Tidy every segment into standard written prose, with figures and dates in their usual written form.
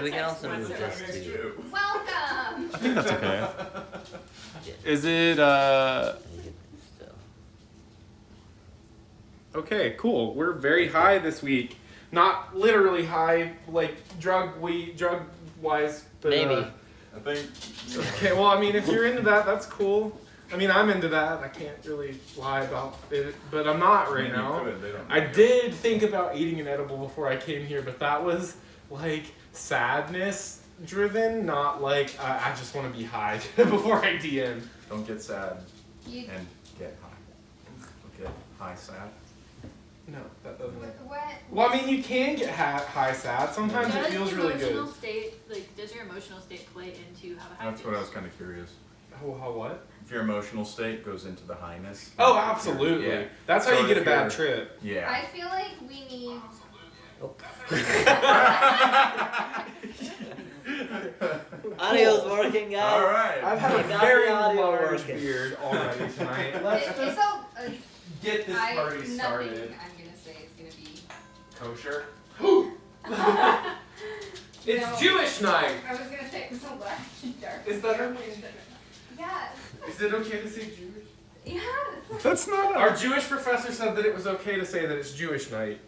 we can also move this to. Welcome. I think that's okay. Yeah. Is it Okay, cool. We're very high this week. Not literally high, like drug wise, but Maybe. I think. Okay, well, I mean, if you're into that, that's cool. I mean, I'm into that. I can't really lie about it, but I'm not right now. I did think about eating an edible before I came here, but that was like sadness driven, not like I just want to be high before I DM. Don't get sad and get high. Get high sad. No, that doesn't work. What? Well, I mean, you can get high sad. Sometimes it feels really good. Does your emotional state play into how high? That's what I was kind of curious. How what? If your emotional state goes into the highness. Oh, absolutely. Yeah. That's how So you get a if bad you're- trip. Yeah. I feel like we need. Audio's working, guys. All right. I've had a Got very the audio large working. beard already tonight. It's all. Get this party started. Nothing I'm gonna say is gonna be. Kosher. It's No. Jewish night. I was gonna say it was so black and dark. Is that okay? Yes. Is it okay to say Jewish? Yes. That's not. Our Jewish professor said that it was okay to say that it's Jewish night.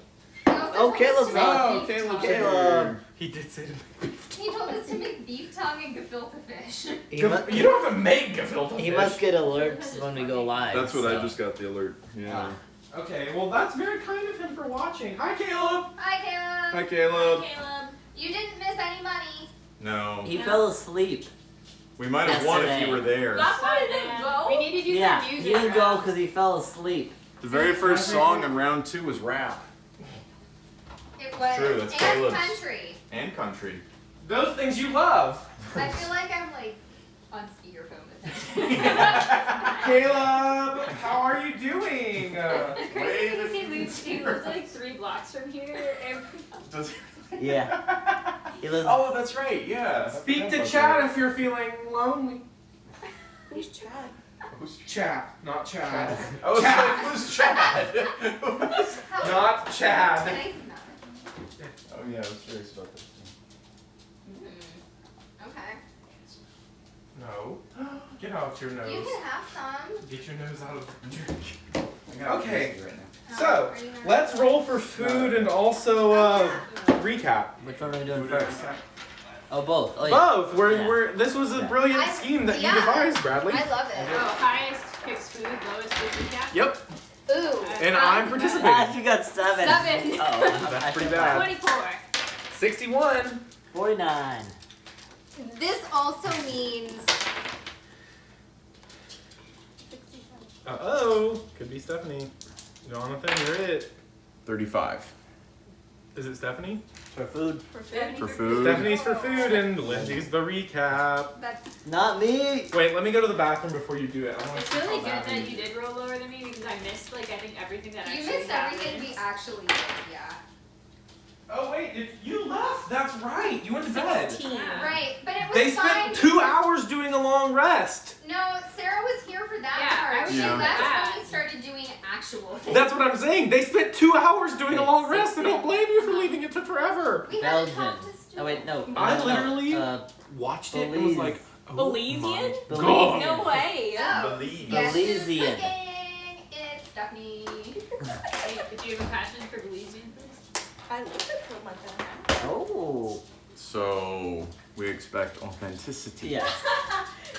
Oh, Caleb's not. Caleb. He did say to make He told us to make beef tongue and gefilte fish. He, mu- You don't have to make gefilte he fish. must get alerts when we go live. That's what I so. just got the alert. Yeah. Okay, well that's very kind of him for watching. Hi, Caleb. Hi, Caleb. Hi, Caleb. Caleb. You didn't miss any money. No. He fell asleep. We might have won if you were there. Last one didn't go. We needed you Yeah, for he music. didn't go because he fell asleep. The very first song in round 2 was rap It was. True, that's and Caleb's. country. and country. Those things you love. I feel like I'm like on speakerphone with him. Caleb, how are you doing? He lives like 3 blocks from here. Does Yeah. He lives. Oh, that's right. Yeah. Speak to Chad if you're feeling lonely. Who's Chad? Who's Chad, not Chad. I was Chad. like, who's Chad? Not Chad. Nice enough. Oh yeah, I was curious about this. Okay. No. Get out your You nose. can have some. Get your nose out of the drink. I got Okay. it right now. So, Are you gonna- let's roll for food and also recap. Which one are we doing Food first? recap. Oh, both. Oh, yeah. Both. Yeah. This was a brilliant scheme that you yeah. devised, Bradley. I love it. Oh, highest picks food, lowest food recap. Yep. Ooh. And I'm Ah, participating. you got 7. 7. Oh, That's I pretty should- bad. 24. 61. 49. This also means. Uh-oh. Could be Stephanie. Jonathan, you're it. 35. Is it Stephanie? For food. For food. For food. Stephanie's for food and Lindsay's the recap. That's. Not me. Wait, let me go to the bathroom before you do it. I want It's to see really how good bad that you did roll lower than me because I missed like I think everything that You actually missed everything happened. we actually did, yeah. Oh wait, you left. That's right. You went to bed. 16. Right, but it was They fine. spent 2 hours doing a long rest. No, Sarah was here for that Yeah, part. I was She here for left that. when we started doing actual things. That's what I'm saying. They spent 2 hours doing a long rest. I don't blame you for leaving. It took forever. We had to Belgian. talk to Stu. Oh, wait, no. I no, literally no. watched it and was like, oh Belizean? my Belize. God. No way. Oh. Believe. Guess who's Belizean. cooking? It's Stephanie. Hey, do you have a passion for Belizean things? I love it for my family. Oh. So we expect authenticity. Yes.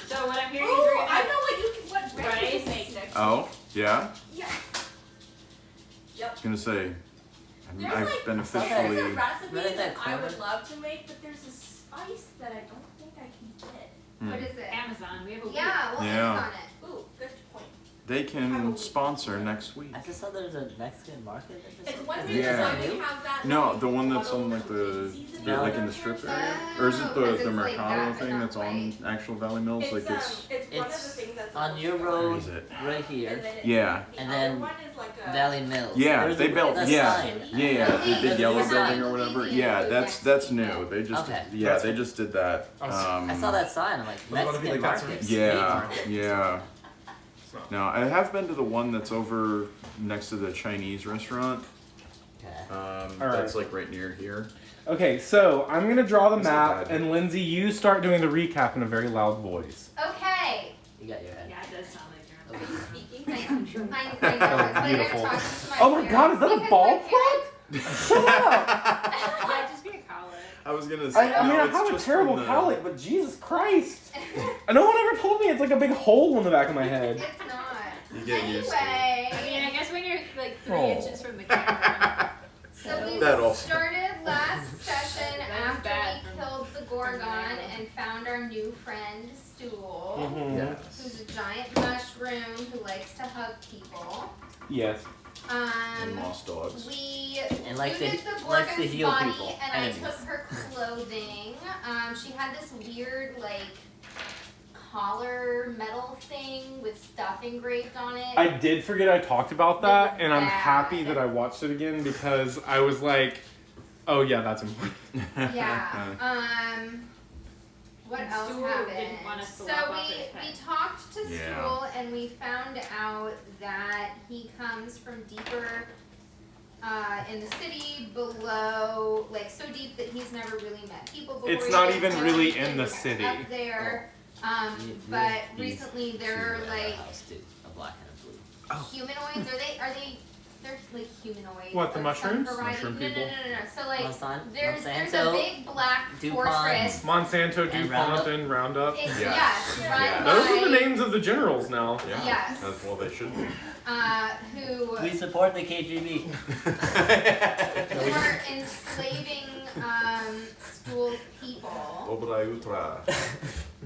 So what I'm hearing Ooh, is we're I gonna know what bread you rice. can make next Oh, yeah? week. Yeah. I was gonna say, There's I've like been there's a officially. recipe Right, that that I would corner. love to make, but there's a spice that I don't think I can get. What is it? Amazon. We have a Yeah, we'll Yeah. end on it. Ooh, good point. They can sponsor next week. I just saw there's a Mexican market that just It's one of opened. those Yeah. ones that have that. No, like, the one that's bottle on like the, seasoning like in on the strip there. area, or is it Oh, 'cause the it's like Mercado that, but thing not that's on white. actual Valley Mills? It's, Like it's one It's of the things that's on your where road is it? right And here. then Yeah. The And other then one is like a Valley Mills. Yeah, There's they a- built. that Yeah, sign. yeah, the big There's yellow a building or sign. whatever. Easy. Yeah, that's new. They just Okay. yeah, they just did that. I saw that sign. I'm like, I wanna be Mexican like, that's market. right. Yeah, Meat market. yeah. It's not- No, I have been to the one that's over next to the Chinese restaurant. Okay. That's like right near here. Okay, so I'm gonna draw the Is it map, bad? and Lindsay, you start doing the recap in a very loud voice. Okay. You got your head. Yeah, it does sound like you're on Okay. speaking. I know. It's like Oh, I'm beautiful. talking to my Oh my God, is that a parents ball because my Shut up! Yeah, just be a coward. I was gonna say. I mean, no, I it's have a just terrible from the- cowlick, but Jesus Christ! No one ever told me it's like a big hole in the back of my head. It's not. You get used to it. I mean, Anyway. I guess when you're like 3 Oh. inches from the camera. So we That also- started last session That was after bad we from- killed the Gorgon and found our new friend Stool, Mhm. Yes. who's a giant mushroom who likes to hug people. Yes. And lost dogs. We And likes to- looted the likes to Gorgon's heal body people, and enemies. I took her clothing. She had this weird collar metal thing with stuff engraved on it. I did forget I talked about that, and I'm bad. happy that I watched it again because I was like, oh yeah, that's important. Yeah. What And else Stool happened? didn't want us to So walk off his we pet. talked to Yeah. Stool and we found out that he comes from deeper in the city below, like so deep that he's never really met people before. It's He not didn't even know really anything in the was city. Up there. You- But these recently two they're at our like house, too. A black and a blue. humanoids. Are they? They're like humanoids. What, the of some mushrooms? variety. Mushroom No. people? So like there's a Monsanto, big black DuPont. fortress. Monsanto, And DuPont, Roundup. and Roundup. It's, Yeah. yes, run Yeah. by, Those are the names of the generals now. Yeah. Yes. That's well they should be. Who We support the KGB. were enslaving Stool's people. Dobra jutra.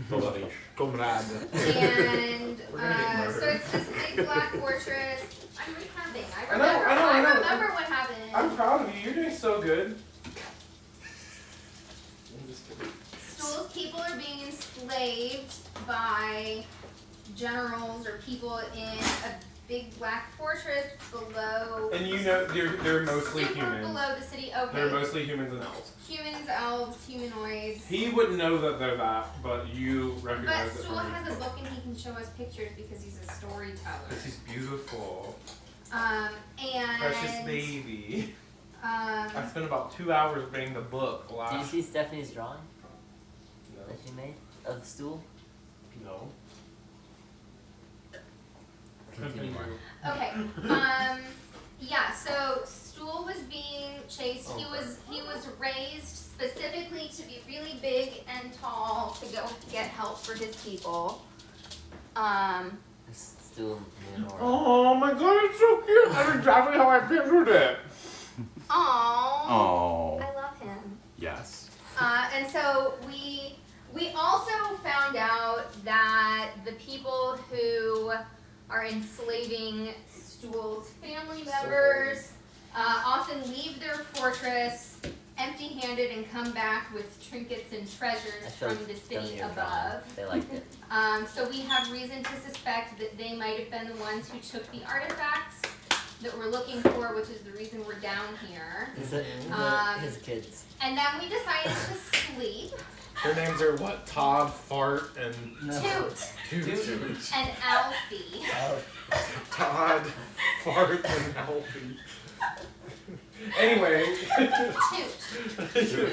Dolarish. Comrade. And We're gonna get murdered. so it's this big black fortress. I'm recapping. I know. remember what happened. I'm proud of you. You're doing so good. I'm just kidding. Stool's people are being enslaved by generals or people in a big black fortress below. And you know, they're mostly super humans. below the city. Okay. They're mostly humans and elves. Humans, elves, humanoids. He wouldn't know that they're that, but you But recognize it Stool from has a book and he can show us pictures because he's a storyteller. Because he's beautiful. And Precious baby. I um, spent about 2 hours reading the book Do you last. see Stephanie's drawing that she made of the stool? No. Continue on. okay. Yeah. So Stool was being chased. He was raised specifically to be really big and tall to go get help for his people. It's still Leonora. Oh my god, it's so cute! That's exactly how I pictured it. Aww. Oh. I love him. Yes. And so we also found out that the people who are enslaving Stool's family members often leave their fortress empty-handed and come back with trinkets and treasures I showed from the Stephanie city your above. drawing. They liked it. So we have reason to suspect that they might have been the ones who took the artifacts that we're looking for, which is the reason we're down here. His kids. And then we decided to sleep. Their names are what? Todd, Fart, and Toot Toot. and Alfie. Oh, Todd, Fart, and Alfie. Anyway.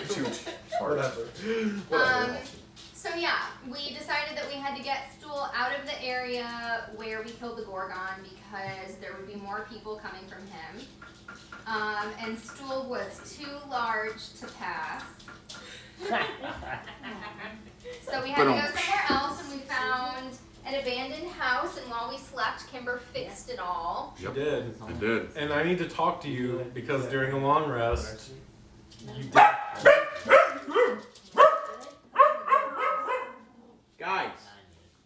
Toot. Whatever. So yeah, we decided that we had to get Stool out of the area where we killed the Gorgon because there would be more people coming from him. And Stool was too large to pass. So we had to go somewhere else and we found an abandoned house, and while we slept, Kimber fixed it all. She did. I did. And I need to talk to you because during a long rest, you did. Guys.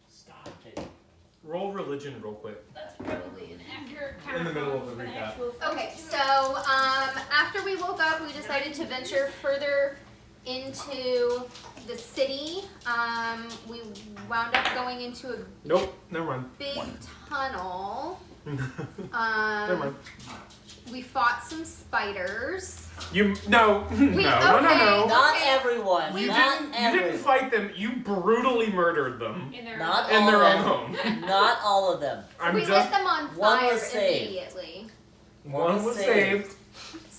Stop. Roll religion real quick. That's probably an accurate count In the middle of the of an recap. actual Okay, so after we woke up, we decided to venture further into the city. We wound up going into a Nope, never mind. big tunnel. Never mind. We fought some spiders. No. We- No. not Okay. everyone. You not didn't everyone. fight them. You brutally murdered them in their Not in all their of own them. home. Not all of them. I'm We just lit them on One fire was saved. immediately. one was saved.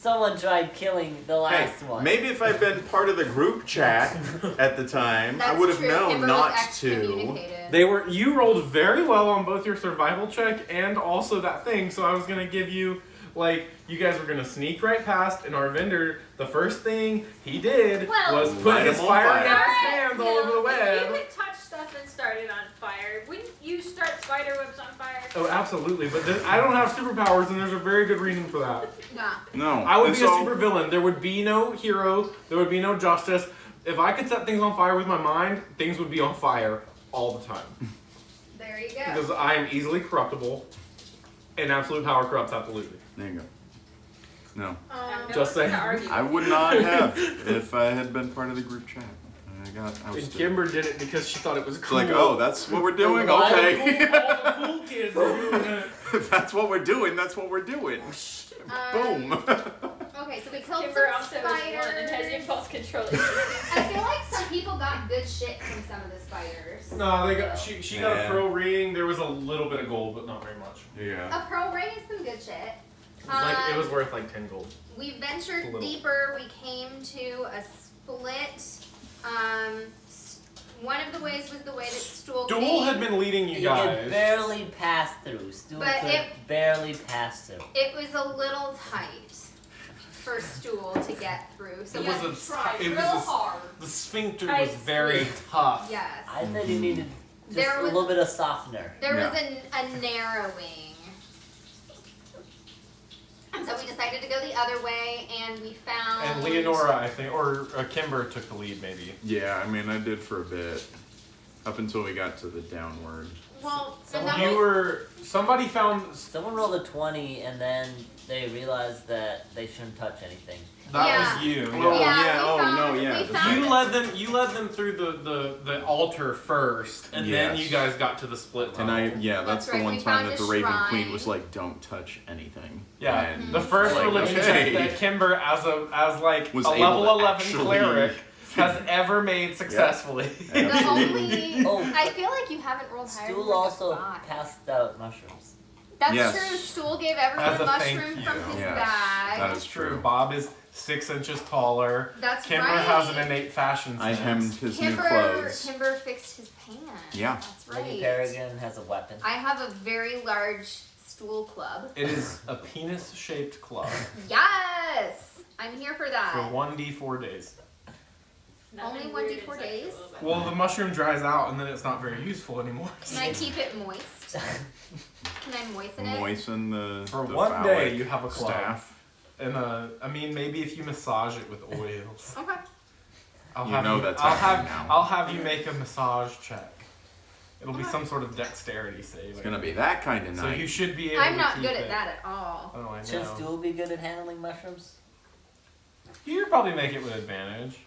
Someone tried killing the last one. Maybe if I'd been part of the group chat at the time, I That's would have true. known Kimber not was to. excommunicated. You rolled very well on both your survival check and also that thing, so I was gonna give you, like, you guys were gonna sneak right past, and Arvindr, the first thing he did was put Light his him on fire fire. gas hands all over the If web. you could touch stuff and start it on fire, wouldn't you start spider webs on fire? Oh, absolutely, but I don't have superpowers, and there's a very good reason for that. Yeah. No. I would And be a so- super villain. There would be no hero. There would be no justice. If I could set things on fire with my mind, things would be on fire all the time. There you go. Because I am easily corruptible, and absolute power corrupts absolutely. There you go. No. Just saying. I would not have if I had been part of the group chat. I was And Kimber did it because she thought it was It's cool. like, oh, that's what we're doing? All the Okay. cool kids are doing it. If that's what we're doing, that's what we're doing. Boom. Okay, so we killed Kimber some also is one and has spiders. impulse control issues. I feel like some people got good shit from some of the spiders. No, they got she got a Yeah. pearl ring. There was a little bit of gold, but not very much. Yeah. A pearl ring is some good shit. It was worth like 10 gold. We A ventured little. deeper. We came to a split. One of the ways was the way that Stool Stool came. had been leading you You could guys. barely pass through. Stool But could it- barely pass through. It was a little tight for Stool to get through. So It we was had a- to try it was real a- hard. The sphincter I was very tough. Yes. I said you needed just There a was- little bit of softener. There Yeah. was a narrowing. So we decided to go the other way, and we found. And Leonora, I think, or Kimber took the lead, maybe. Yeah, I mean, I did for a bit. Up until we got to the downward. Well, and Someone- then Somebody found. Someone rolled a 20 and then they realized that they shouldn't touch anything. That Yeah. was you. Oh, yeah, yeah, we oh, found, no, yeah, we the found You led them through the altar first, and then Yes. you guys got to the split level. And that's That's the right, one we time found that a the Raven shrine. Queen was like, "Don't touch anything." Yeah, And the first like, religion okay. that Kimber, as like Was a able level to 11 actually- cleric, has ever made successfully. The Absolutely. only. Oh. I feel like you haven't rolled higher than Stool like a also 5. passed out mushrooms. That's Yes. true. Stool gave everyone As a a thank mushroom you. from his Yes, bag. that That's is true. true. Bob is 6 inches taller. That's Kimber right. has an innate fashion I sense. hemmed his new Kimber, clothes. Kimber fixed his pants. Yeah. That's Maybe right. Peregrine has a weapon. I have a very large stool club. It is a penis-shaped club Yes! I'm here for for that. 1d4 days. Only Nothing 1d4 weird inside days? a little bit. Well, the mushroom dries out, and then it's not very useful anymore. Can I keep it moist? Can I moisten it? Moisten the For the one phallic day, you have a club. staff. And I mean, maybe if you massage it with oils. Okay. I'll You have know you, that's I'll happening have now. I'll have you make a massage check. It'll be some sort of dexterity save. It's gonna be that kind of So night. you should be able I'm to not keep good it. at that at all. Oh, I Should know. Stool be good at handling mushrooms? You could probably make it with advantage.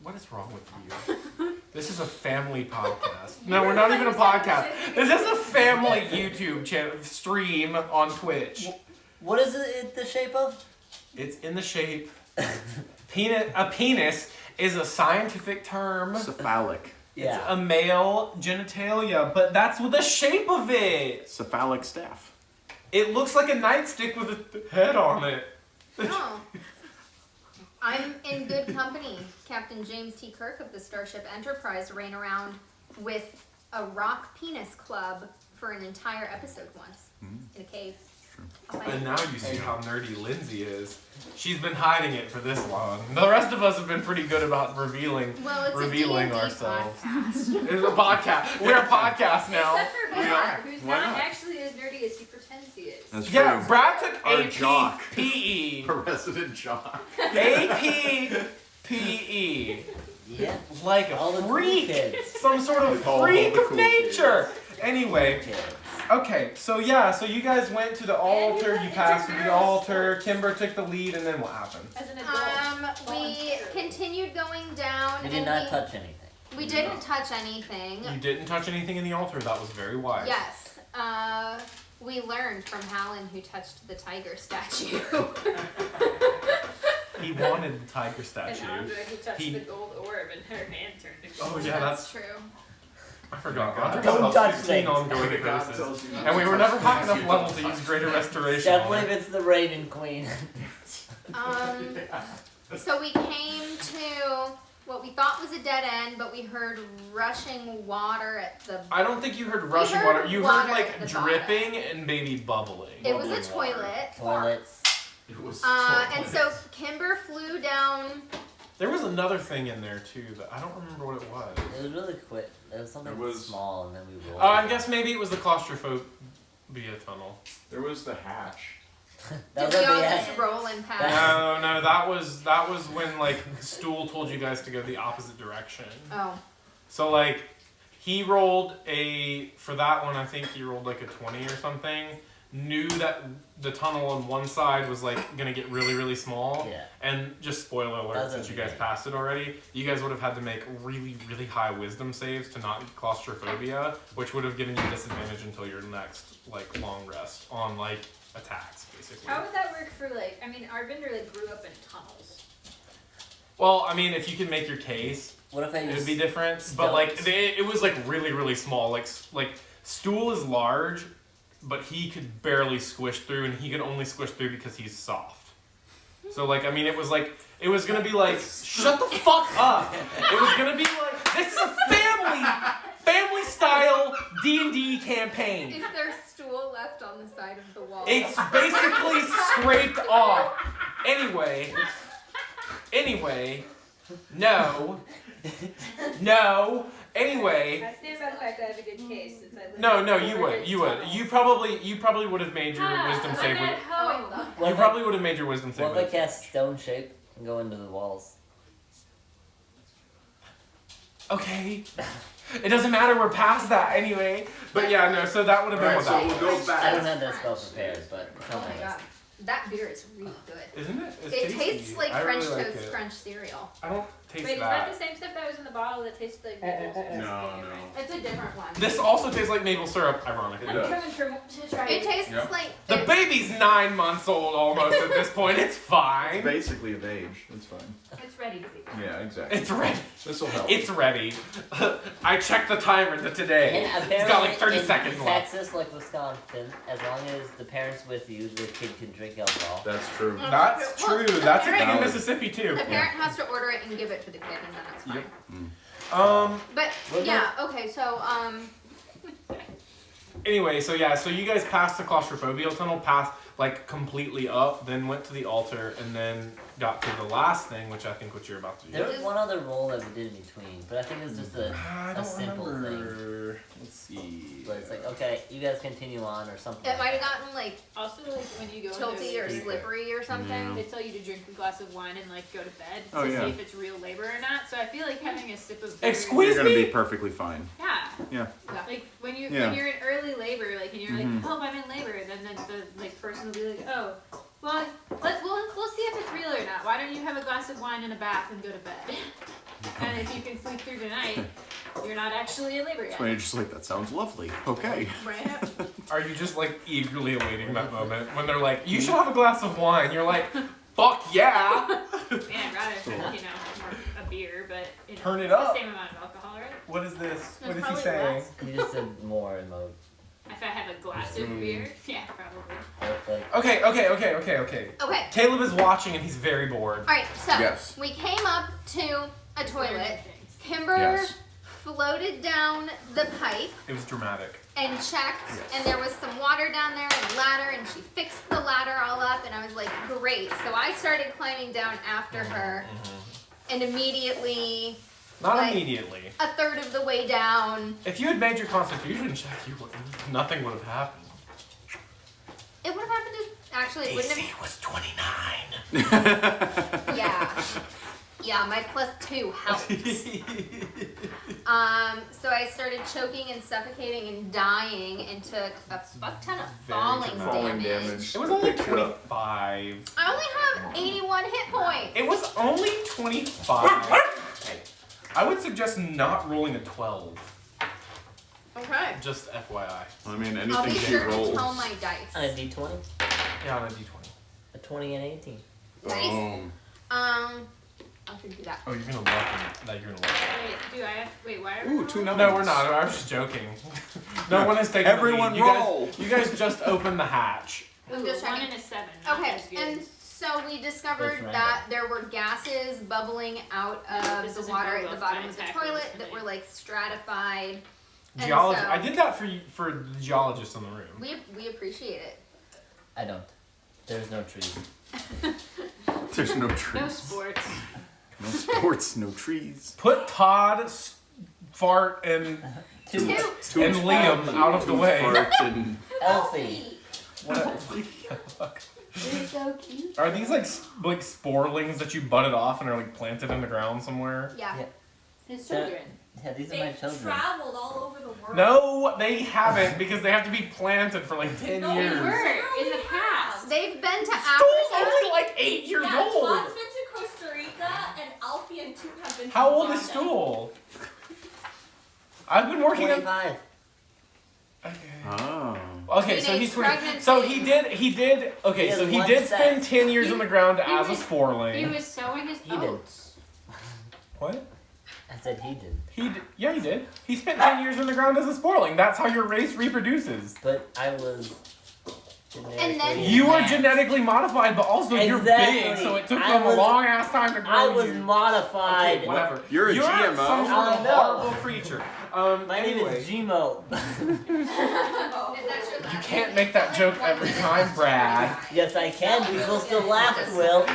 What is wrong with you? This is a family podcast. No, we're not even a podcast. This is a family YouTube stream on Twitch. What is it the shape of? It's in the shape. A penis is a scientific term. Cephalic. It's a male genitalia, but that's the shape of it. Cephalic staff. It looks like a nightstick with a head on it. No. I'm in good company. Captain James T. Kirk of the Starship Enterprise ran around with a rock penis club for an entire episode once in a cave. And now you see how nerdy Lindsay is. She's been hiding it for this long. The rest of us have been pretty good about revealing Well, it's revealing a D&D ourselves. podcast. It's a podcast. We're a podcast now. Except for We Brad, are. who's Why not not? actually as nerdy as he pretends he is. That's Yeah, true. Brad took Our AP jock. PE. A resident jock. AP PE. Yeah. Like All the a cool freak. kids. Some sort of All the freak of cool nature. Anyway, Kids. okay, so you guys went to the altar, you passed through the altar, Kimber took the lead, and then what happened? As an adult. We continued going down. You did and not touch anything. We didn't touch anything. You didn't touch anything in the altar, that was very wise. Yes. We learned from Hallen who touched the tiger statue. He wanted the tiger And statue. Andre who touched He- the gold orb and her hand turned to gold. Oh yeah, That's that's, true. I forgot. God. God. Don't touch 15 things. ongoing God curses. tells you And we were never high enough level to use greater restoration. Can't on believe it. it's the Raven Queen. So we came to what we thought was a dead end, but we heard rushing water at the. I don't think you heard rushing heard water. You water heard at like the dripping and maybe bubbling. It was a Bubbling water. toilet. Toilets. It was And so Kimber flew down. There was another thing in there too that I don't remember what it was. It was really quick. It was something It was- small, and then we rolled. I guess maybe it was the claustrophobia tunnel. There was the hatch. That Did was we all at the just end. roll and pass? No, that was when like Stool told you guys to go the opposite direction. Oh. So like he rolled for that one I think he rolled like a 20 or something. Knew that the tunnel on one side was like gonna get really, really small. Yeah. And just spoiler alert, That's since you guys okay. passed it already, you guys would have had to make really, really high wisdom saves to not get claustrophobia, which would have given you disadvantage until your next like long rest on like attacks, basically. How would that work for like? I mean, Arvindr like grew up in tunnels. Well, I mean, if you can make your case, What if I it would used be different. But like, stilts? it was like really, really small. Like Stool is large, but he could barely squish through, and he could only squish through because he's soft. So like, I mean, it was gonna be like, shut the fuck up. It was gonna be like, this is a family style D&D campaign. Is there stool left on the side of the wall? It's basically scraped off. Anyway, no. Anyway, I stand by the fact that I have a good case since I live. no, you would. You probably would have made your wisdom save. I'm at home. What You if probably would have made your wisdom save. What if I cast stone shape and go into the walls? Okay. It doesn't matter. We're past that anyway. But yeah, no. So that would have been what that we'll was. go back. I don't have that spell prepared, but Oh my god. That beer is really good. Isn't it? It's It tasty. tastes like I French really like toast it. crunch cereal. I don't taste Wait, is that that. the same stuff that was in the bottle that tastes like Nipples? No. It's a different one. This also tastes like maple syrup, ironically. It I'm does. coming to try It tastes Yeah. like The baby's 9 months old almost at this point. It's It's fine. basically of age. It's fine. It's ready to be. Yeah, exactly. It's ready. This will help. It's ready. I checked the timer to today. And It's got like 30 apparently seconds in left. Texas, like Wisconsin, as long as the parents with you, the kid can drink alcohol. That's true. That's true. That's a thing in Valid. Mississippi too. the parent has to order it and give it to the kid, and then it's fine. Yep. But What yeah, okay, so Anyway, so yeah, so you guys passed the claustrophobia tunnel, passed like completely up, then went to the altar, and then got to the last thing, which I think what you're about to do. There was one other roll that we did in between, but I think it was just I a don't simple remember. Let's see. But it's like, okay, you guys continue on or something. it like might have that. gotten like Also, like when you go tilty or into, slippery or something. they tell you to drink a glass of wine and like go to bed Oh, to yeah. see if it's real labor or not. So I feel like having a sip of beer. Excuse You're gonna me? be perfectly fine. Yeah. Yeah. Like when Yeah. when you're in early labor, like and you're Mhm. like, oh, I'm in labor, then the like person will be like, oh, well, we'll see if it's real or not. Why don't you have a glass of wine and a bath and go to bed? And if you can sleep through the night, you're not actually in labor yet. So you're just like, that sounds lovely. Okay. Right? Are you just like eagerly awaiting that moment when they're like, you should have a glass of wine? You're like, fuck yeah! Man, I'd rather more a beer, but Turn it it's up. the same amount of alcohol, right? What is this? What That's is he probably saying? less. You just did more mode. If I have a glass of beer, yeah, probably. Like, Okay. Okay. Caleb is watching and he's very bored. Alright, so Yes. we came up to a toilet. Things. Kimber Yes. floated down the pipe It was dramatic. and checked, Yes. and there was some water down there and a ladder, and she fixed the ladder all up, and I was like, great. So I started climbing down after her, and immediately, Not Like- immediately. a third of the way down, If you had made your constitution check, nothing would have happened. it would have happened to, actually, it wouldn't have, was 29. yeah, my +2 helped. So I started choking and suffocating and dying and took a fuck ton of Very falling dramatic. Falling damage. damage. It was only Picked it up. 25. I only have 81 hit points. It was only 25. I would suggest not rolling a 12. Okay. Just FYI. I mean, I'll be anything she sure rolls. to tell my dice. on a d20, Yeah, on a d20. a 20 and 18. Nice. Boom. I should do that. Oh, you're gonna love it. That you're gonna love Wait, why are Ooh, we 2 rolling? numbers. it. No, we're not. I was just joking. No one has taken Everyone the lead. roll. You guys just opened the hatch. I'm Ooh, just one trying and a 7. Not Okay, as good. and So we discovered That's that there were gases bubbling out of This the isn't water very at well the bottom of the tackled toilet for that me. were like stratified. And Geology. so I did that for the geologists in the room. we appreciate it. I don't. There's no trees. There's no No trees. sports. No sports, no trees. Put Todd, Fart, and Two. and Liam out of the way. Fart and Elfie. What? They're so cute. Are these like sporelings that you butted off and are like planted in the ground somewhere? Yeah. Yeah. His children. Yeah, these are my They've children. traveled all over the world. No, they haven't because they have to be planted for like 10 No, They years. were in the past. They've been to Stool's Africa. only like 8 years Yeah, old. Todd's been to Costa Rica, and Alfie and Toot have been to How old is Uganda. Stool? I've been working on. 25. Okay. oh. Okay, so he's 20. Pregnancy. So he did. Okay, He so has he one did spend sex. 10 years He- on the ground he as a was- sporling. He was sowing his He did. oats. What? I said he did. He did. Yeah, he did. He spent 10 years on the ground as a sporling. That's how your race reproduces. But I was genetically then- You were enhanced. genetically modified, but also you're Exactly. big, so it took I them a was- long ass time to grow I was you. modified. Okay, whatever. You're a You're GMO? some sort I of know. horrible creature. My Anyway, name is Gmo. Oh. Is that your you last can't name? make that joke every time, Brad. Yes, I can. People still laugh at Will.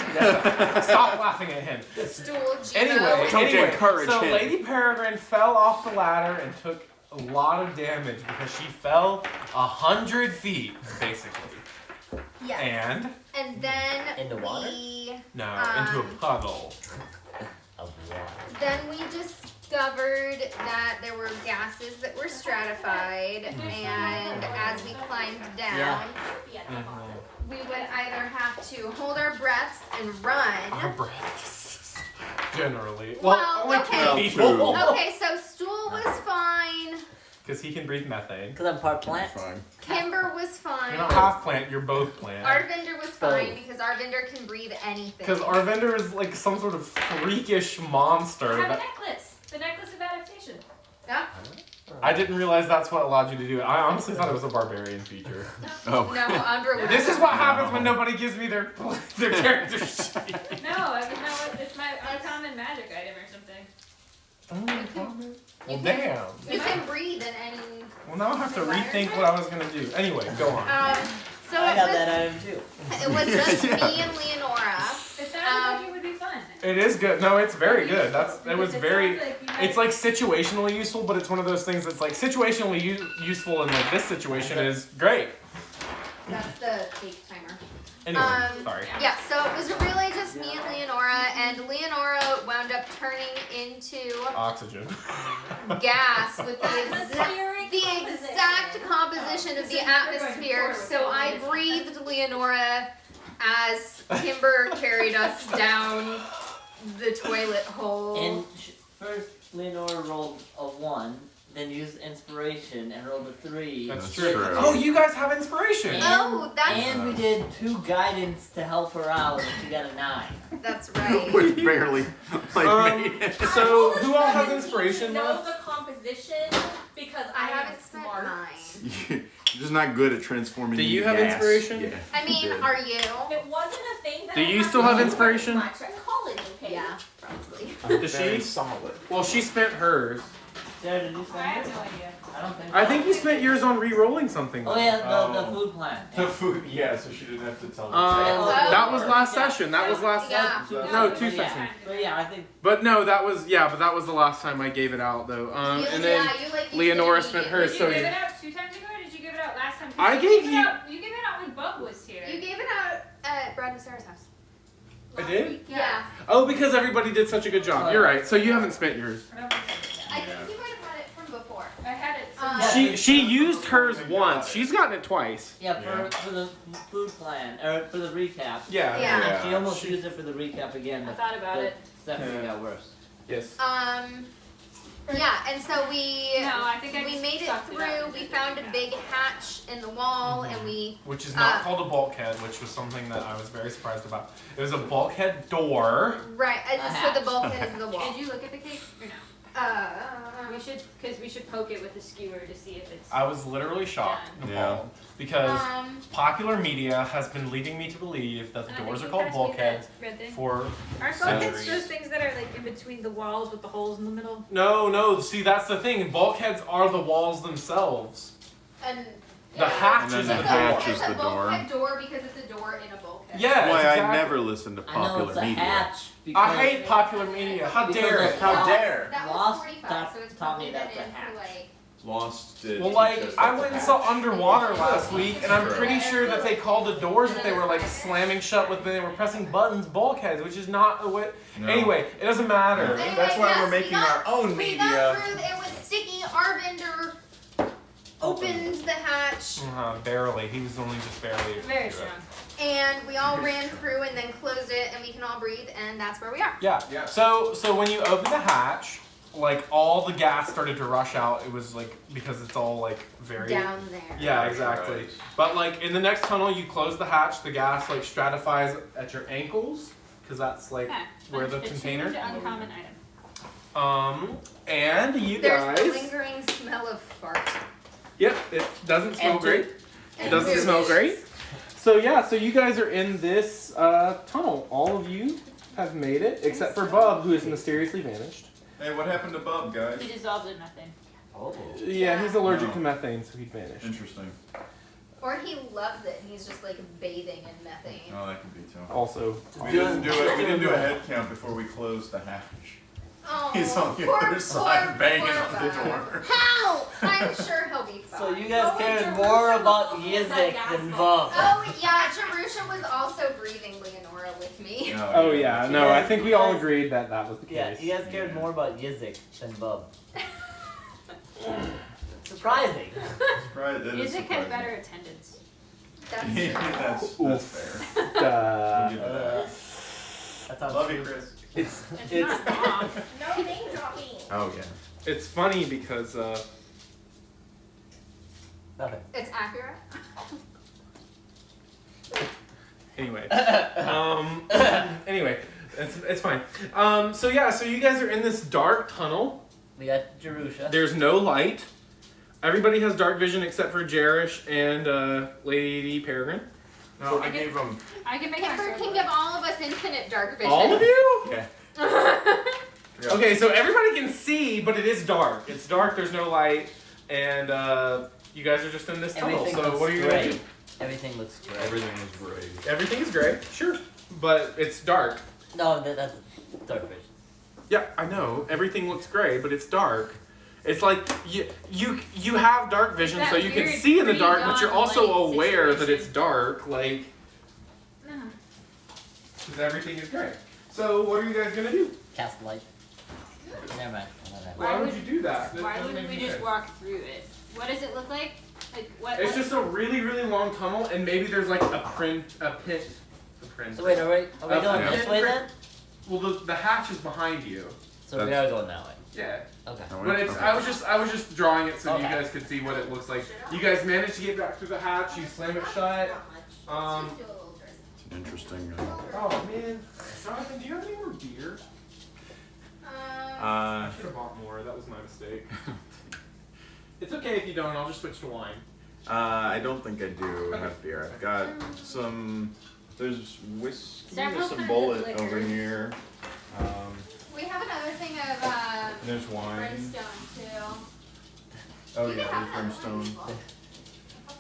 Stop laughing at him. Stool, Gino. Anyway, encourage so him. Lady Peregrine fell off the ladder and took a lot of damage because she fell 100 feet, basically. Yes. And then In the water? into a puddle. Of water. then we discovered that there were gases that were stratified, and as we climbed down, Yeah. Yeah, at the bottom. we would either have to hold our breaths and run. Our breaths. Generally. Well, only okay. two people. Okay, so Stool was fine. Because he can breathe methane. Because I'm part plant. Fine. Kimber was fine. You're not half plant, you're both plant. Arvindr was fine Both. because Arvindr can breathe anything. Because Arvindr is like some sort of freakish monster I have a that necklace. The necklace of adaptation. Yeah. I didn't realize that's what allowed you to do it. I honestly thought it was a barbarian feature. Oh. No, Umbra was. This is what happens when nobody gives me their character sheet. No, I mean, no, it's my uncommon magic item or something. Well, damn. You can breathe in any. Well, now I have to rethink what I was gonna do. Anyway, go on. So I it got was, that item too. it was just Yeah. me and Leonora. It sounds like it would be fun. It is good. No, it's very good. It was Because very. sounds like you guys- It's like situationally useful, but it's one of those things that's like situationally useful in like this situation is great. That's the fake timer. Anyway, Um, sorry. Yeah, so it was really just me and Leonora, and Leonora wound up turning into Oxygen. gas with Atmospheric the composition. exact composition of the atmosphere. So I breathed Leonora as Kimber carried us down the toilet hole. And first, Leonora rolled a 1, then used inspiration and rolled a 3. That's That's true. true. Oh, you guys have inspiration. And, Oh, that's- and we did 2 guidance to help her out, and she got a 9. That's right. We barely made it. So I who all has always inspiration? know Though? the composition because I I am haven't spent smart. mine. You're just not good at transforming. Do you into have gas. inspiration? Yeah. I mean, you did. are you? It wasn't a thing that Do I you had still to have do inspiration? much in college, okay? Yeah, probably. Does she? solid. Well, she spent hers. Sarah, did you I spend have it? no idea. I don't think so. I think you spent yours on re-rolling something. Oh yeah, the Oh. food plan. The food, yeah, so she didn't have to tell me. That was last session. That was last. Yeah. No, But 2 yeah. sessions. But yeah, I think But no, that was the last time I gave it out though. And then you like Leonora usually spent need- hers. Did So you give it out 2 times ago, or did you give it out last time? 'Cause I you gave gave you- It out, you gave it out when Bub was here. You gave it out at Brad and Sarah's house. I did. Yeah. Oh, because everybody did such a good job. You're right. So you haven't spent yours. I don't think I I did think you might have had it from before. that. I had it. Yeah. She used hers once. She's gotten it twice. yeah for the food plan or for the recap. Yeah. Yeah. And she almost used it for the recap again. I thought about but it. Stephanie got worse. Yes. Yeah, and so we No, I think I we just made it sucked it up through. and We did the found a recap. big hatch in the wall, and we Which is not Uh, called a bulkhead, which was something that I was very surprised about. It was a bulkhead door. right. So the hatch. bulkhead is the wall. Did you look at the cake or no? We should poke it with a skewer to see if it's. I was literally shocked and Yeah. appalled because popular media has been leading me to believe that the doors are called bulkheads for Aren't centuries. bulkheads those things that are like in between the walls with the holes in the middle? No. See, that's the thing. Bulkheads are the walls themselves. And The hatch And is then the the hatch door. is the It's a door. bulkhead door because it's a door in a bulkhead. Yeah. Why exactly. I never listen to I know popular it's a media. hatch. I because- hate popular media. How Because dare of it? How Lost- dare. That was Lost 45, taught- so it's taught me probably that's been a in hatch. for like. Lost did Well, teach like, us I that's went a and saw hatch. Underwater last week, and I'm pretty sure that they called the doors that they were like slamming shut with, they were pressing buttons, bulkheads, which is not a way. No. Anyway, it doesn't matter. No. Anyway, That's why yes, we're we making got- our own We media. got through. It was sticky. Arvindr opened the hatch, Barely. He was only just barely. Very strong. and we all ran through and then closed it, and we can all breathe, and that's where we are. Yeah. Yeah. So when you open the hatch, like all the gas started to rush out. It was like because it's all like very. Down there. Yeah, exactly. Right. But like in the next tunnel, you close the hatch. The gas like stratifies at your ankles, because that's like Yeah. where the Attuned container. uncommon item. And you There's the guys. lingering smell of fart. Yep, it doesn't smell And great. It And doesn't smell boobies. great. So yeah, so you guys are in this tunnel. All of you have made it, except for Bub, who has mysteriously vanished. Hey, what happened to Bub, guys? He dissolved in nothing. Oh. Yeah, he's allergic No. to methane, so he vanished. Interesting. Or he loves it, and he's just like bathing in methane. Oh, that could be too. Also, We didn't do it. We didn't do a head count before we closed the hatch. Oh, He's on the poor, other side poor, banging poor on the Bub. door. How? I'm sure he'll be fine. So you guys cared more about Yizik than Bub. Oh yeah, Jerusha was also breathing Leonora with me. oh yeah, no, I think we all agreed that that was the Yeah, case. you guys cared more about Yizik than Bub. Surprising. Right, that is Yizik had surprising. better attendance. That's Yeah, true. that's fair. Duh. We'll give it that. That sounds Love you, true. Chris. It's It's it's not wrong. No name dropping. Oh yeah. it's funny because Nothing. It's accurate. anyway. Anyway, it's fine. So yeah, so you guys are in this dark tunnel. We got Jerusha. There's no light. Everybody has dark vision except for Jerish and Lady Peregrine. No, I gave him. I can make my Kimber sword can work. give all of us infinite dark vision. All of you? Yeah. Yeah. Okay, so everybody can see, but it is dark. It's dark. There's no light, and you guys are just in this tunnel. Everything So looks what are you gonna gray. do? Everything looks gray. Everything was great. Everything is gray, sure, but it's dark. No, that's dark vision. Yeah, I know. Everything looks gray, but it's dark. It's like you have dark vision, That so you can weird see in the dark, but you're pre-dawn also light aware that situation. it's dark, like No. because everything is gray. So what are you guys gonna do? Cast light. Never mind. Never mind. Why would you do that? That Why doesn't wouldn't make we any just sense. walk through it? What does it look like? Like what? It's what- just a really, really long tunnel, and maybe there's like a print. So wait, are we Oh, going yeah. this way then? Well, the hatch is behind you. So we That's- are going that way. Yeah, Okay. but it's I was just drawing it so you Okay. guys could see what it looks like. You guys managed to get back through the hatch. You slam it shut. Um. It's an interesting. Oh man, Jonathan, do you have any more beer? I should have bought more. That was my mistake. It's okay if you don't. I'll just switch to wine. I don't think I do have beer. I've got some. There's whiskey, Several there's some kinds of bullet liquor. over here. We have another thing of There's wine. brimstone too. Oh You can yeah, have there's that one. brimstone.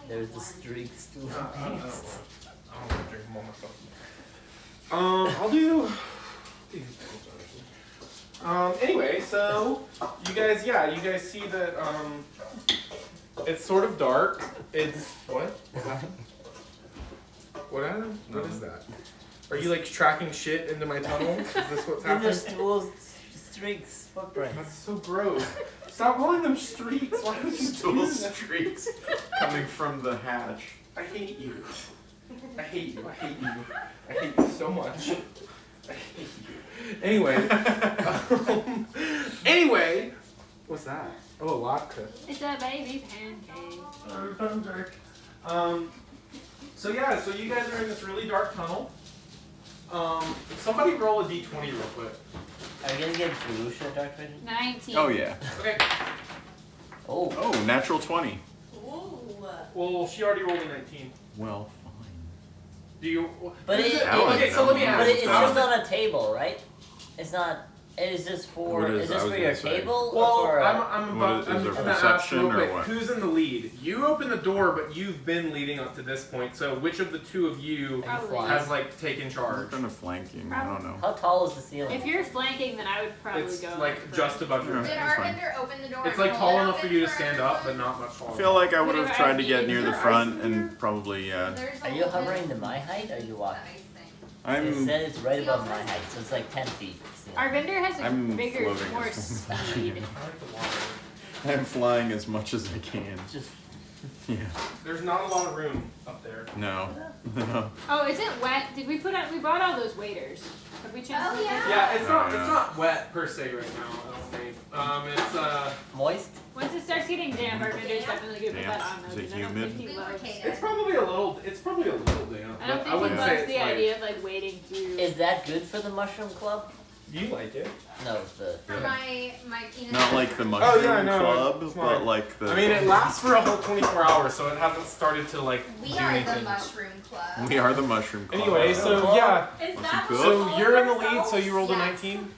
There's the streaks too. I don't want to drink them all myself. I'll do. Anyway, so you guys see that it's sort of dark. It's what? What happened? What happened? What is that? Are you like tracking shit into my tunnel? Is this what's These are happening? stools, streaks, footprints. That's so gross. Stop calling them streaks. Why would you do Stool that? streaks coming from the hatch. I hate you. I hate you. I hate you. I hate you so much. I hate you. Anyway. Anyway. What's that? Oh, vodka. It's a baby pancake. So yeah, so you guys are in this really dark tunnel. Somebody roll a d20 real quick. Are you gonna get Jerusha Dark Vision? 19. Oh yeah. Okay. Oh. Oh, natural 20. Ooh. Well, she already rolled a 19. Well, fine. Do you? But is it- okay, so let me ask. But it's just How's on a table, right? It's not. It is just for. What Is is- this I was for your gonna say. table well, or for? I'm What about. is I'm there gonna ask perception real or quick. what? Who's in the lead? You open the door, but you've been leading up to this point. So which of the two of you Probably. has like taken I'm charge? kind of flanking. I don't know. How tall is the ceiling? If you're flanking, then I would probably It's go. like for- just above your Yeah. Did head. That's fine. Arvindr open the door? It's and like hold tall it enough for open you to stand up, but everyone? not much taller. I feel like I would have Whatever tried I to get need near is the there front ice in and probably There's Are a you little hovering bit to my height or are you walking? ice thing. It I'm said it's right above my height, so it's like 10 feet. Arvindr has a I'm bigger, floating more as well. speed. I like the water. I'm flying as much as I can. Just Yeah. There's not a lot of room up there. No. No. Oh, is it wet? Did we put out? We bought all those waiters. Have we checked? Oh, yeah. Yeah, it's not. Oh, yeah. It's not wet per se right now. I don't think. It's moist. Once it starts getting damp, Arvindr's definitely gonna put Damp? that on Is though, it 'cause I don't humid? think he loves. Lubricated. It's probably a little. It's probably a little damp. I don't but think he wouldn't say loves it's the like, idea of like wading through. Is that good for the mushroom club? You like it? No, the. For my penis. Not like the Oh, mushroom yeah, no, club, it's but not. like the. I mean, it lasts for a whole 24 hours, so it hasn't started to like We do are the anything. mushroom club. We are the mushroom club. Anyway, so yeah. Is Was that he what good? we So call you're in the lead. ourselves? So you rolled a Yes. 19.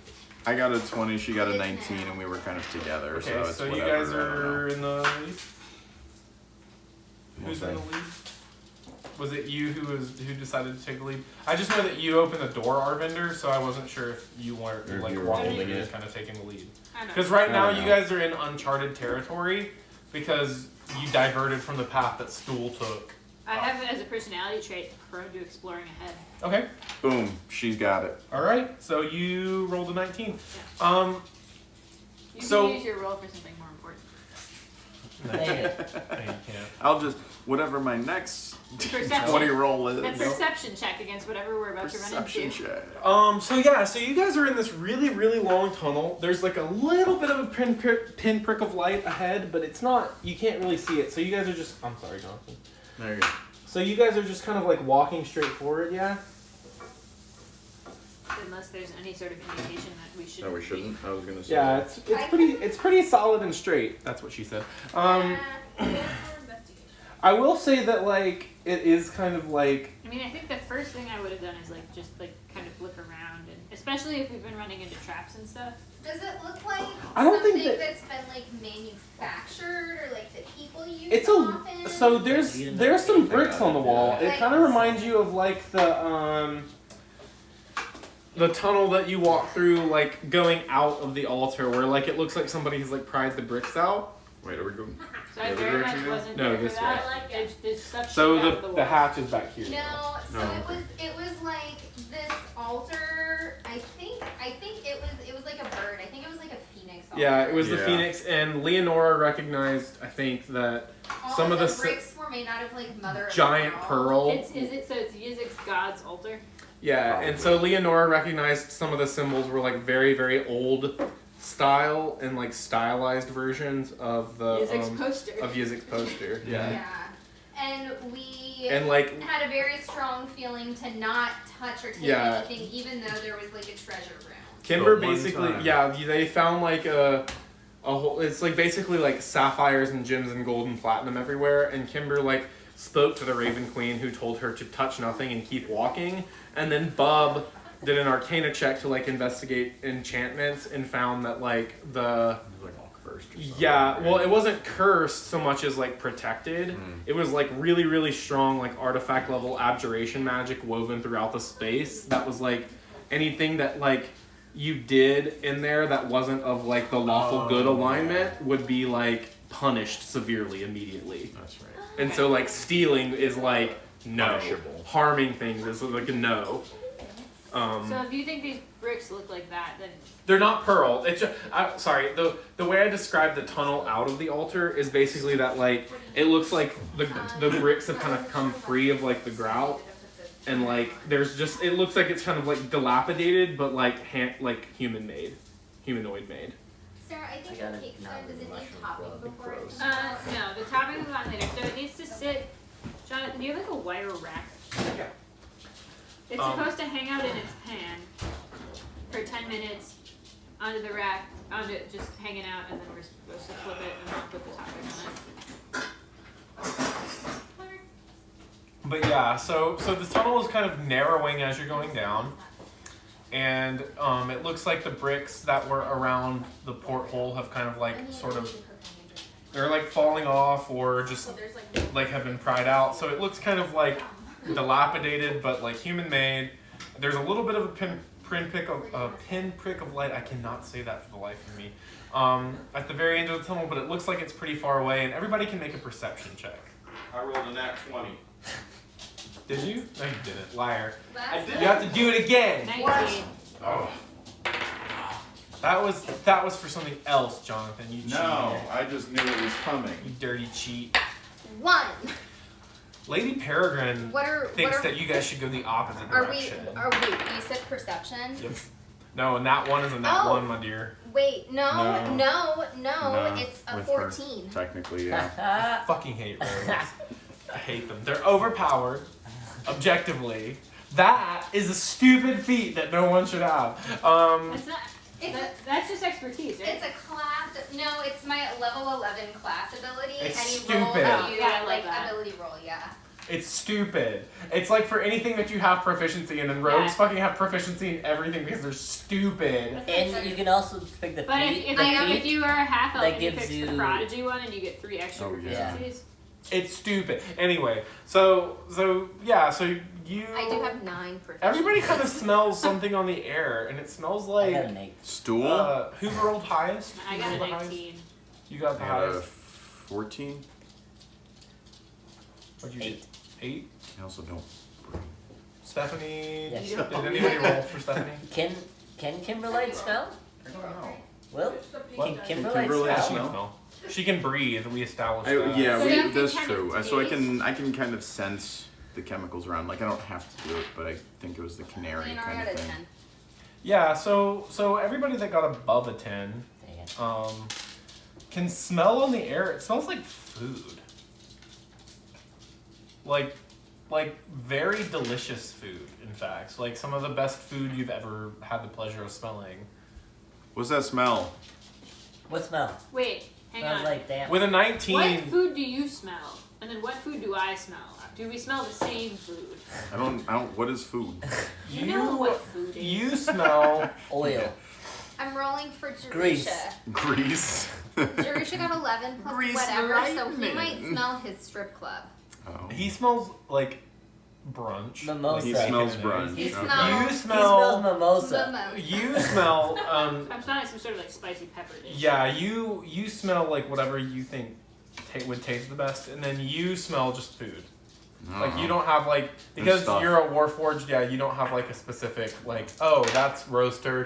I got a 20, she got a 19, and we were kind of together. Okay, so it's so you whatever, guys I don't are know. in the lead. Who's in the lead? Was it you who decided to take the lead? I just know that you opened the door, Arvindr, so I wasn't sure if you weren't Or if like you were walking holding in it. and kind of taking the lead. I don't know. Because right I now don't you know. guys are in uncharted territory because you diverted from the path that Stool took. I have it as a personality trait, prone to exploring ahead. Okay. Boom, she's got it. All right. So you rolled a 19. You So- can use your roll for something more important. Dang it. No, you can't. I'll just, whatever my next Perception. 20 roll A is. perception check against whatever we're about to run Perception into. check. So you guys are in this really, really long tunnel. There's like a little bit of a pinprick of light ahead, but it's not, you can't really see it. So you guys are just, I'm sorry, Jonathan. There you go. So you guys are just kind of like walking straight forward, yeah? Unless there's any sort of indication that we should. No, we shouldn't. I was gonna say. Yeah, it's pretty solid and straight. That's what she said. Roll for investigation. I will say that like it is kind of like I mean, I think the first thing I would have done is like just like kind of look around, and especially if we've been running into traps and stuff. Does it look like I don't something think that- that's been like manufactured or like that people use it's often? so there's some bricks on the wall. It kind of reminds you of like the tunnel that you walk through, like going out of the altar, where like it looks like somebody has like pried the bricks out. Wait, are we going? So I Yeah, very we're much actually- wasn't No, there for this that. way. I like it. There's stuff So shooting out of the wall. hatch is back here. No, so No, it was like this altar. I think it was like a bird. I think it was like a phoenix altar. Yeah, it was the Yeah. Phoenix, and Leonora recognized, I think, that All some of the bricks were made out of like mother of giant pearl. pearl. It's Yizik's god's altar. Yeah, and so Leonora recognized some of the symbols were like very, very old style and like stylized versions of the Yizik's poster. of Yizik's poster. Yeah. Yeah, and we And like had a very strong feeling to not touch or take Yeah. anything, even though there was like a treasure room. Kimber But one basically, time. yeah, they found like a whole. It's like basically like sapphires and gems and gold and platinum everywhere. And Kimber like spoke to the Raven Queen, who told her to touch nothing and keep walking. And then Bub did an Arcana check to like investigate enchantments and found that like the It was like all cursed. Or something, yeah, well, right? it wasn't cursed so much as like protected. Mm. It was like really, really strong, like artifact level abjuration magic woven throughout the space. That was like anything that like you did in there that wasn't of like the lawful good alignment would be like punished severely immediately. That's right. And so like stealing is like no, Punishable. harming things is like a no. So if you think these bricks look like that, then They're not pearl. It's just, sorry. The way I described the tunnel out of the altar is basically that like it looks like the bricks have kind of come free of like the grout, and like there's just it looks like it's kind of like dilapidated, but like humanoid made. Sarah, I think I got the it cake now stand with does it the need mushroom topping club. before it Gross. no, the topping is on later. So it needs to sit. Jonathan, do you have like a wire rack? It's supposed to hang out in its pan for 10 minutes onto the rack, just hanging out, and then we're supposed to flip it and not put the topping on it. But yeah, so the tunnel is kind of narrowing as you're going down, and it looks like the bricks that were around the porthole have kind of like they're like falling off or just like have been pried out. So it looks kind of like dilapidated, but like human made. There's a little bit of a pinprick of light. I cannot say that for the life of me. At the very end of the tunnel, but it looks like it's pretty far away, and everybody can make a perception check. I rolled a nat 20. Did you? No, you didn't. Liar. I You have to do it again. 19. Oh. That was for something else, Jonathan. You cheated. No, I just knew it was coming. You dirty cheat. 1. Lady Peregrine thinks are that you guys should go the opposite Are direction. wait, you said perception? Yep. No, and that one is a nat Oh. 1, my dear. Wait, no, No, it's a with her. 14. Technically, yeah. I fucking hate rogues. I hate them. They're overpowered, objectively. That is a stupid feat that no one should have. That's not. It's That's just expertise, right? It's a class. No, it's my level 11 class ability. It's Any roll stupid. that you Yeah, I love like that. ability roll, yeah. It's stupid. It's like for anything that you have proficiency in, and rogues Yeah. fucking have proficiency in everything because they're stupid. And you can also pick the But feat. if you are a half elf, that and you gives pick you- the prodigy one, and you get 3 extra Oh, yeah. proficiencies. It's stupid. Anyway, so yeah, so you. I do have 9 proficiency. Everybody kind of smells something on the air, and it smells I like. got an 8. Stool? Who rolled highest? I Who got a rolled the highest? 19. You got the I got a highest. 14. What'd you 8. get? 8. I also don't. Stephanie. Yes. Did anybody roll for Stephanie? Can Kimberlite smell? I don't know. Will? What? Can Kimberlite Kimberlite Yeah, smell? she can smell. She can breathe. We established that. Yeah, So you can that's kind of true. So I taste- can kind of sense the chemicals around. Like I don't have to do it, but I think it was the canary Leonora kind got of a thing. 10. Yeah. So everybody that got above a 10, Dang it. can smell on the air. It smells like food. Like very delicious food. In fact, like some of the best food you've ever had the pleasure of smelling. What's that smell? What smell? Wait, hang Smells on. like damn. With a What 19. food do you smell? And then what food do I smell? Do we smell the same food? I don't. What is food? You know what food is. You smell. Oil. I'm rolling for Jerusha. Grease. Grease. Jerusha got 11 plus Grease whatever, so he lightning. might smell his strip club. Oh. He smells like brunch. Mimosa. He Like smells bacon and brunch. He Okay. smells- You He smell. smells mimosa. Mimosa. You smell. I'm smelling some sort of like spicy pepper dish. Yeah, you smell like whatever you think would taste the best, and then you smell just food. Like you don't have like because stuff. you're a warforged. Yeah, you don't have like a specific like. Oh, that's roaster.